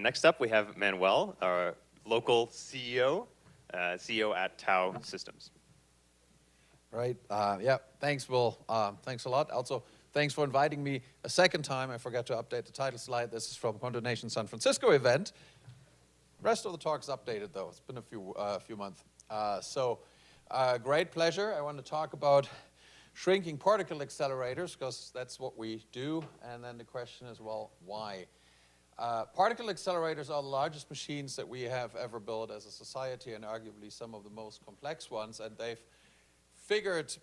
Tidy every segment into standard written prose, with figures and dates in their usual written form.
Next up, we have Manuel, our local CEO, CEO at Tau Systems. Right. Yeah. Thanks, Will. Thanks a lot. Also, thanks for inviting me a second time. I forgot to update the title slide. This is from Quantonation San Francisco event. Rest of the talk's updated, though. It's been a few months. Great pleasure. I want to talk about shrinking particle accelerators, because that's what we do. And then the question is, well, why? Particle accelerators are the largest machines that we have ever built as a society, and arguably some of the most complex ones. And they've figured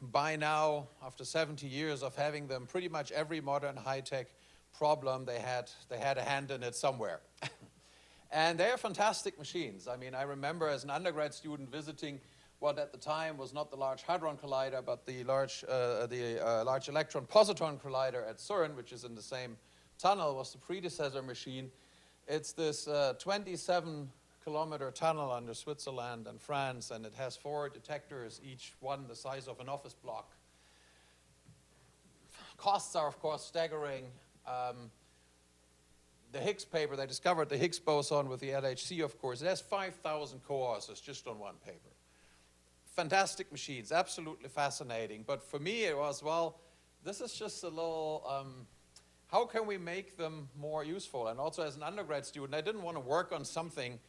by now, after 70 years of having them, pretty much every modern high-tech problem they had a hand in it somewhere. And they are fantastic machines. I mean, I remember as an undergrad student visiting what at the time was not the Large Hadron Collider, but the Large Electron Positron Collider at CERN, which is in the same tunnel, was the predecessor machine. It's this 27-kilometer tunnel under Switzerland and France, and it has 4 detectors, each one the size of an office block. Costs are, of course, staggering. The Higgs paper, they discovered the Higgs boson with the LHC, of course. It has 5,000 co-authors just on one paper. Fantastic machines, absolutely fascinating. But for me, it was, well, this is just a little, how can we make them more useful? And also as an undergrad student, I didn't want to work on something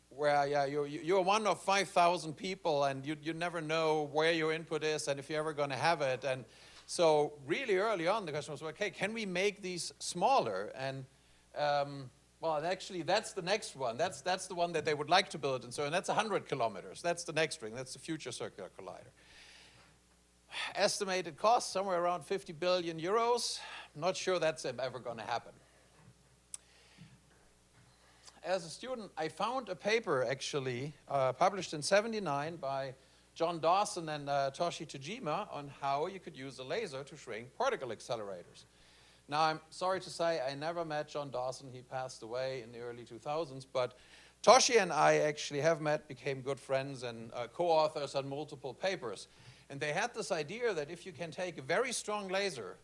where you're one of 5,000 people and you never know where your input is and if you're ever going to have it. And so really early on, the question was, okay, can we make these smaller? And well, actually, that's the next one. That's the one that they would like to build. And so, and that's 100 kilometers. That's the next ring. That's the future circular collider. Estimated cost, somewhere around 50 billion euros. Not sure that's ever going to happen. As a student, I found a paper, actually, published in '79 by John Dawson and Toshi Tajima on how you could use a laser to shrink particle accelerators. Now, I'm sorry to say I never met John Dawson. He passed away in the early 2000s. But Toshi and I actually have met, became good friends, and co-authors on multiple papers. And they had this idea that if you can take a very strong laser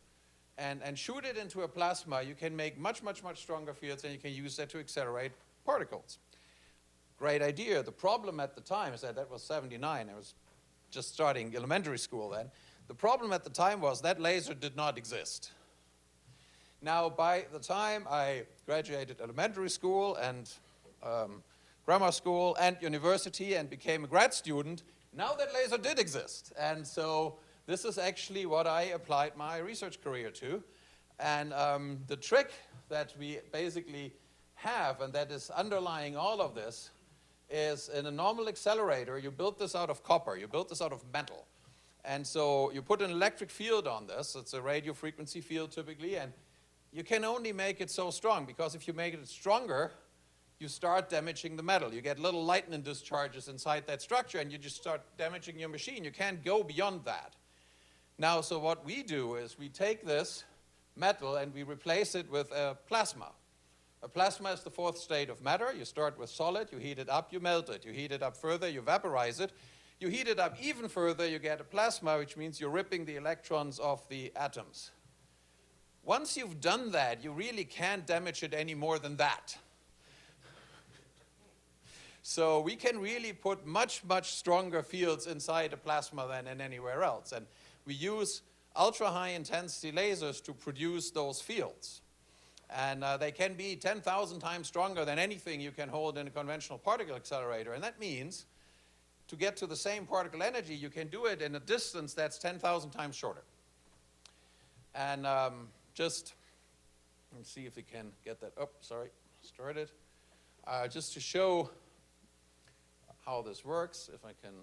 and shoot it into a plasma, you can make much, much, much stronger fields, and you can use that to accelerate particles. Great idea. The problem at the time is that was '79. I was just starting elementary school then. The problem at the time was that laser did not exist. Now, by the time I graduated elementary school and grammar school and university and became a grad student, now that laser did exist. And so this is actually what I applied my research career to. And the trick that we basically have, and that is underlying all of this, is in a normal accelerator, you build this out of copper, you build this out of metal. And so you put an electric field on this. It's a radio frequency field typically, and you can only make it so strong, because if you make it stronger, you start damaging the metal. You get little lightning discharges inside that structure, and you just start damaging your machine. You can't go beyond that. Now, so what we do is we take this metal and we replace it with a plasma. A plasma is the 4th state of matter. You start with solid, you heat it up, you melt it. You heat it up further, you vaporize it. You heat it up even further, you get a plasma, which means you're ripping the electrons off the atoms. Once you've done that, you really can't damage it any more than that. So we can really put much, much stronger fields inside a plasma than in anywhere else. And we use ultra-high intensity lasers to produce those fields. And they can be 10,000 times stronger than anything you can hold in a conventional particle accelerator. And that means to get to the same particle energy, you can do it in a distance that's 10,000 times shorter. And just, let's see if we can get that. Oh, sorry, started. Just to show how this works, if I can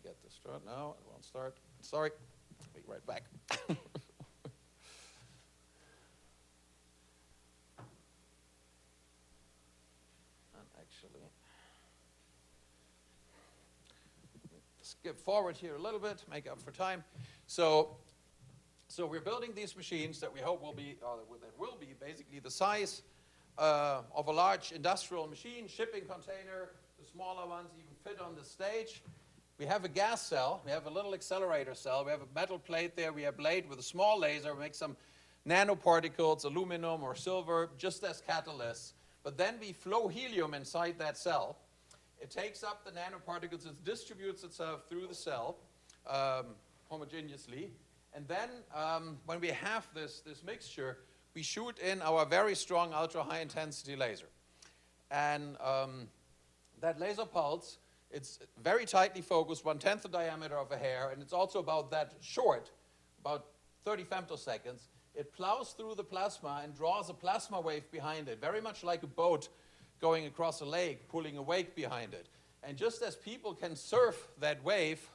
get this started. No, it won't start. Sorry, I'll be right back. And actually, skip forward here a little bit, make up for time. So we're building these machines that we hope will be, that will be basically the size of a large industrial machine, shipping container. The smaller ones even fit on the stage. We have a gas cell. We have a little accelerator cell. We have a metal plate there. We have a blade with a small laser. We make some nanoparticles, aluminum or silver, just as catalysts. But then we flow helium inside that cell. It takes up the nanoparticles, it distributes itself through the cell homogeneously. And then when we have this mixture, we shoot in our very strong ultra-high intensity laser. And that laser pulse, it's very tightly focused, 1/10 the diameter of a hair, and it's also about that short, about 30 femtoseconds. It plows through the plasma and draws a plasma wave behind it, very much like a boat going across a lake, pulling a wake behind it. And just as people can surf that wave,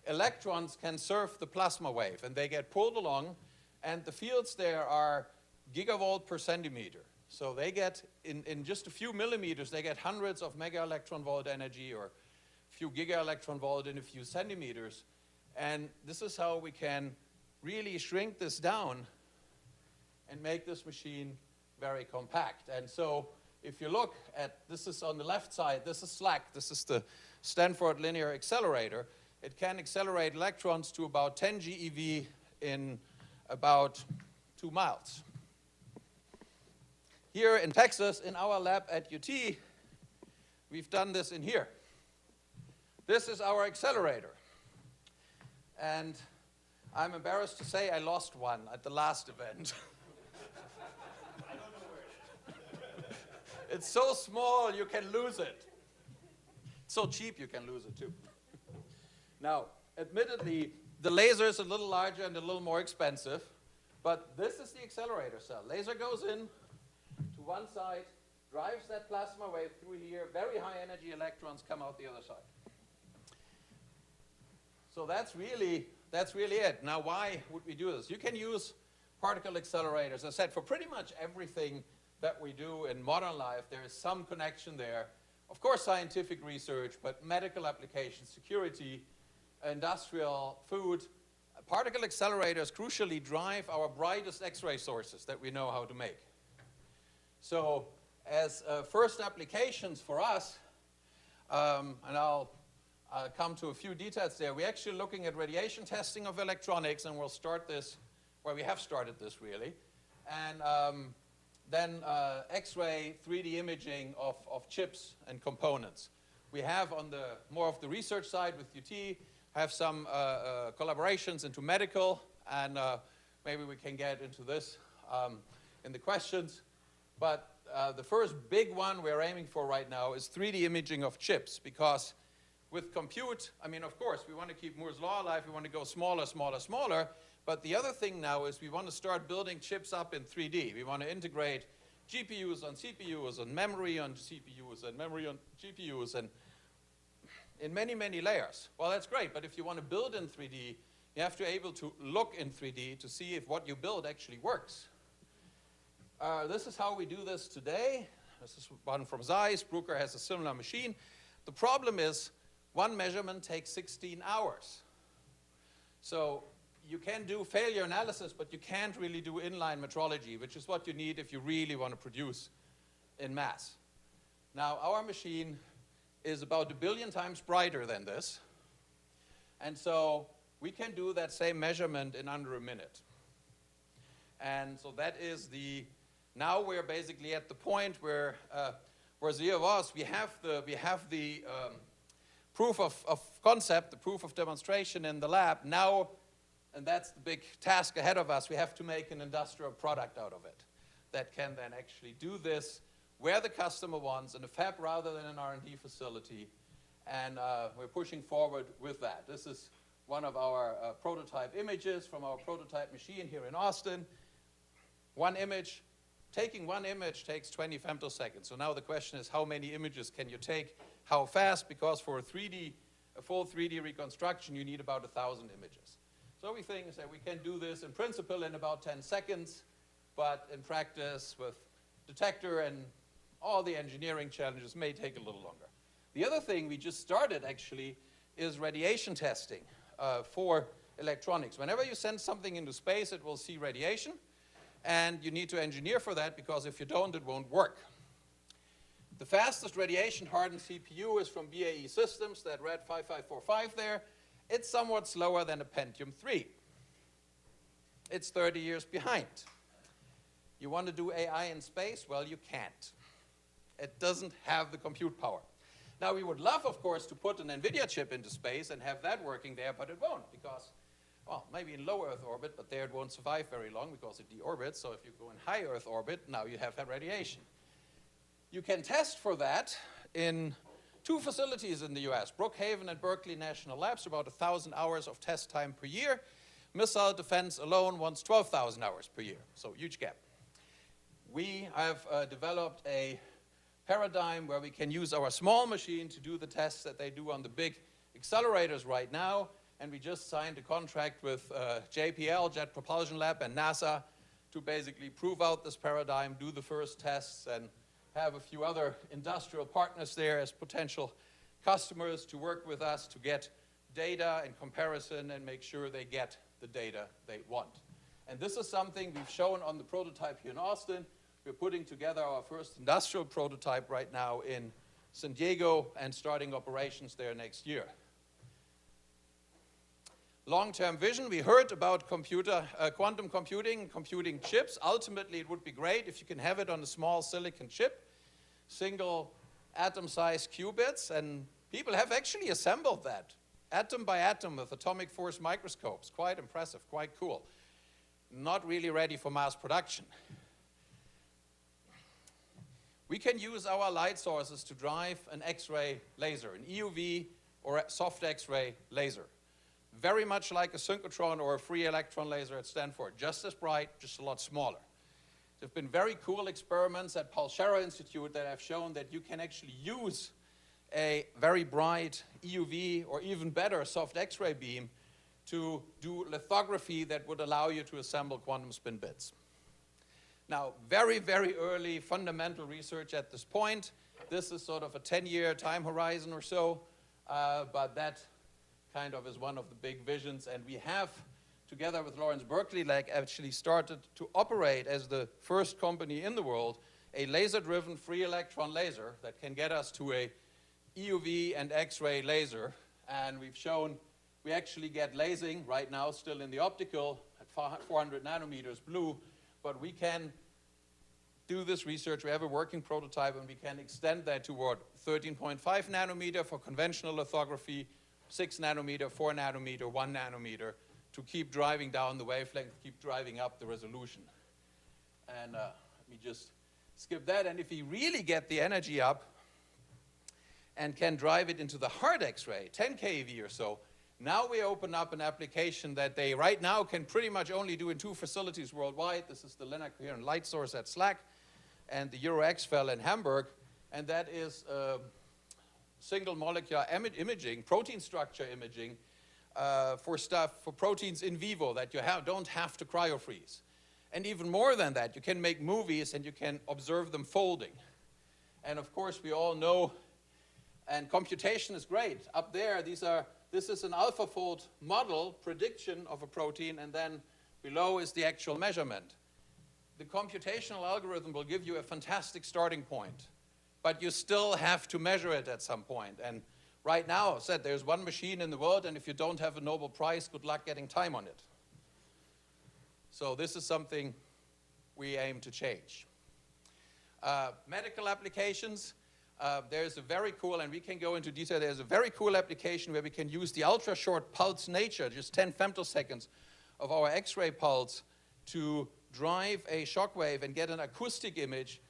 electrons can surf the plasma wave, and they get pulled along, and the fields there are gigavolt per centimeter. So they get, in just a few millimeters, they get hundreds of mega electron volt energy, or a few giga electron volt in a few centimeters. And this is how we can really shrink this down and make this machine very compact. And so if you look at, this is on the left side, this is SLAC, this is the Stanford Linear Accelerator. It can accelerate electrons to about 10 GeV in about 2 miles. Here in Texas, in our lab at UT, we've done this in here. This is our accelerator. And I'm embarrassed to say I lost one at the last event. I don't know where it is. It's so small you can lose it. It's so cheap you can lose it too. Now, admittedly, the laser is a little larger and a little more expensive, but this is the accelerator cell. Laser goes in to one side, drives that plasma wave through here, very high energy electrons come out the other side. So that's really it. Now, why would we do this? You can use particle accelerators. As I said, for pretty much everything that we do in modern life, there is some connection there. Of course, scientific research, but medical applications, security, industrial, food. Particle accelerators crucially drive our brightest X-ray sources that we know how to make. So as first applications for us, and I'll come to a few details there, we're actually looking at radiation testing of electronics, and we'll start this, well, we have started this really, and then X-ray 3D imaging of chips and components. We have on the more of the research side with UT, have some collaborations into medical, and maybe we can get into this in the questions. But the first big one we're aiming for right now is 3D imaging of chips, because with compute, I mean, of course, we want to keep Moore's Law alive, we want to go smaller, smaller, smaller, but the other thing now is we want to start building chips up in 3D. We want to integrate GPUs on CPUs, and memory on CPUs, and memory on GPUs, and in many, many layers. Well, that's great, but if you want to build in 3D, you have to be able to look in 3D to see if what you build actually works. This is how we do this today. This is one from Zeiss. Bruker has a similar machine. The problem is one measurement takes 16 hours. So you can do failure analysis, but you can't really do inline metrology, which is what you need if you really want to produce in mass. Now, our machine is about 1 billion times brighter than this. And so we can do that same measurement in under a minute. And so that is now we're basically at the point where Zia was, we have the proof of concept, the proof of demonstration in the lab. Now, and that's the big task ahead of us, we have to make an industrial product out of it that can then actually do this where the customer wants, in a fab rather than an R&D facility. And we're pushing forward with that. This is one of our prototype images from our prototype machine here in Austin. Taking one image takes 20 femtoseconds. So now the question is, how many images can you take? How fast? Because for a full 3D reconstruction, you need about 1,000 images. So we think that we can do this in principle in about 10 seconds, but in practice with detector and all the engineering challenges may take a little longer. The other thing we just started actually is radiation testing for electronics. Whenever you send something into space, it will see radiation, and you need to engineer for that, because if you don't, it won't work. The fastest radiation-hardened CPU is from BAE Systems, that red 5545 there. It's somewhat slower than a Pentium 3. It's 30 years behind. You want to do AI in space? Well, you can't. It doesn't have the compute power. Now, we would love, of course, to put an NVIDIA chip into space and have that working there, but it won't because, well, maybe in low Earth orbit, but there it won't survive very long because it deorbits. So if you go in high Earth orbit, now you have that radiation. You can test for that in 2 facilities in the US, Brookhaven and Berkeley National Labs, about 1,000 hours of test time per year. Missile defense alone wants 12,000 hours per year, so huge gap. We have developed a paradigm where we can use our small machine to do the tests that they do on the big accelerators right now, and we just signed a contract with JPL, Jet Propulsion Lab, and NASA to basically prove out this paradigm, do the first tests, and have a few other industrial partners there as potential customers to work with us to get data and comparison and make sure they get the data they want. And this is something we've shown on the prototype here in Austin. We're putting together our first industrial prototype right now in San Diego and starting operations there next year. Long-term vision, we heard about quantum computing chips. Ultimately, it would be great if you can have it on a small silicon chip, single atom-sized qubits, and people have actually assembled that, atom by atom with atomic force microscopes. Quite impressive, quite cool. Not really ready for mass production. We can use our light sources to drive an X-ray laser, an EUV or a soft X-ray laser. Very much like a synchrotron or a free electron laser at Stanford, just as bright, just a lot smaller. There have been very cool experiments at Paul Scherrer Institute that have shown that you can actually use a very bright EUV or even better soft X-ray beam to do lithography that would allow you to assemble quantum spin bits. Now, very, very early fundamental research at this point. This is sort of a 10-year time horizon or so, but that kind of is one of the big visions. And we have, together with Lawrence Berkeley, actually started to operate as the first company in the world, a laser-driven free electron laser that can get us to a EUV and X-ray laser. And we've shown we actually get lasing right now, still in the optical at 400 nanometers blue, but we can do this research. We have a working prototype, and we can extend that toward 13.5 nanometer for conventional lithography, 6 nanometer, 4 nanometer, 1 nanometer, to keep driving down the wavelength, keep driving up the resolution. And let me just skip that. And if we really get the energy up and can drive it into the hard X-ray, 10 keV or so, now we open up an application that they right now can pretty much only do in 2 facilities worldwide. This is the linear coherent light source at SLAC and the EuroXFEL in Hamburg. And that is single molecular imaging, protein structure imaging for proteins in vivo that you don't have to cryofreeze. And even more than that, you can make movies and you can observe them folding. And of course, we all know, and computation is great. Up there, this is an AlphaFold model prediction of a protein, and then below is the actual measurement. The computational algorithm will give you a fantastic starting point, but you still have to measure it at some point. And right now, I said there's one machine in the world, and if you don't have a Nobel Prize, good luck getting time on it. So this is something we aim to change. Medical applications. There's a very cool, and we can go into detail, there's a very cool application where we can use the ultra-short pulse nature, just 10 femtoseconds of our X-ray pulse, to drive a shock wave and get an acoustic image.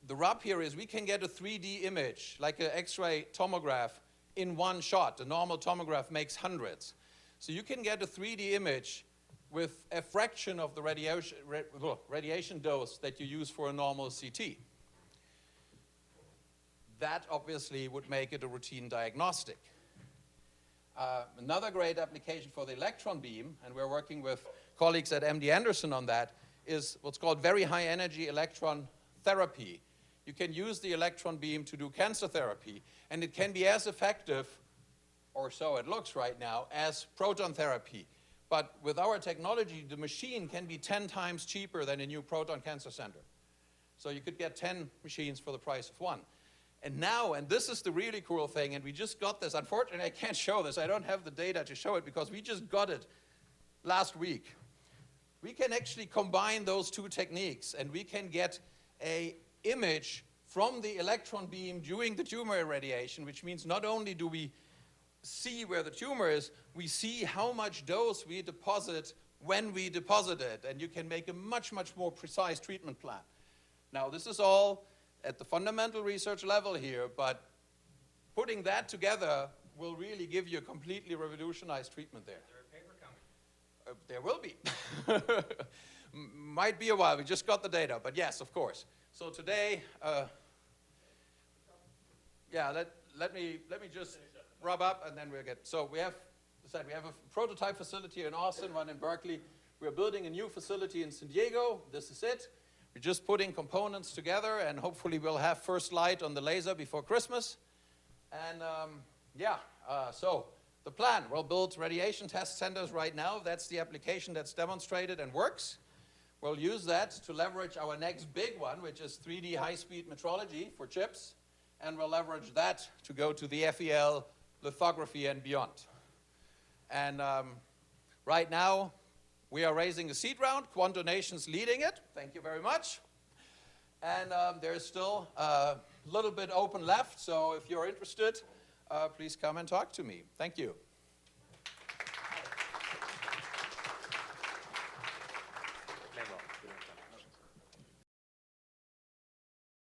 The rub here is we can get a 3D image, like an X-ray tomograph, in one shot. A normal tomograph makes hundreds. So you can get a 3D image with a fraction of the radiation dose that you use for a normal CT. That obviously would make it a routine diagnostic. Another great application for the electron beam, and we're working with colleagues at MD Anderson on that, is what's called very high energy electron therapy. You can use the electron beam to do cancer therapy, and it can be as effective, or so it looks right now, as proton therapy. But with our technology, the machine can be 10 times cheaper than a new proton cancer center. So you could get 10 machines for the price of one. And now, and this is the really cool thing, and we just got this. Unfortunately, I can't show this. I don't have the data to show it because we just got it last week. we can actually combine those two techniques, and we can get an image from the electron beam during the tumor irradiation, which means not only do we see where the tumor is, we see how much dose we deposit when we deposit it, and you can make a much, much more precise treatment plan. Now, this is all at the fundamental research level here, but putting that together will really give you a completely revolutionized treatment there. Is there a paper coming? There will be. Might be a while. We just got the data, but yes, of course. So today, let me just rub up, and then we'll get. So we have a prototype facility in Austin, one in Berkeley. We're building a new facility in San Diego. This is it. We're just putting components together, and hopefully we'll have first light on the laser before Christmas. And so the plan, we'll build radiation test centers right now. That's the application that's demonstrated and works. We'll use that to leverage our next big one, which is 3D high-speed metrology for chips. And we'll leverage that to go to the FEL, lithography, and beyond. And right now, we are raising a seed round. Quantonation's leading it. Thank you very much. And there's still a little bit open left, so if you're interested, please come and talk to me. Thank you.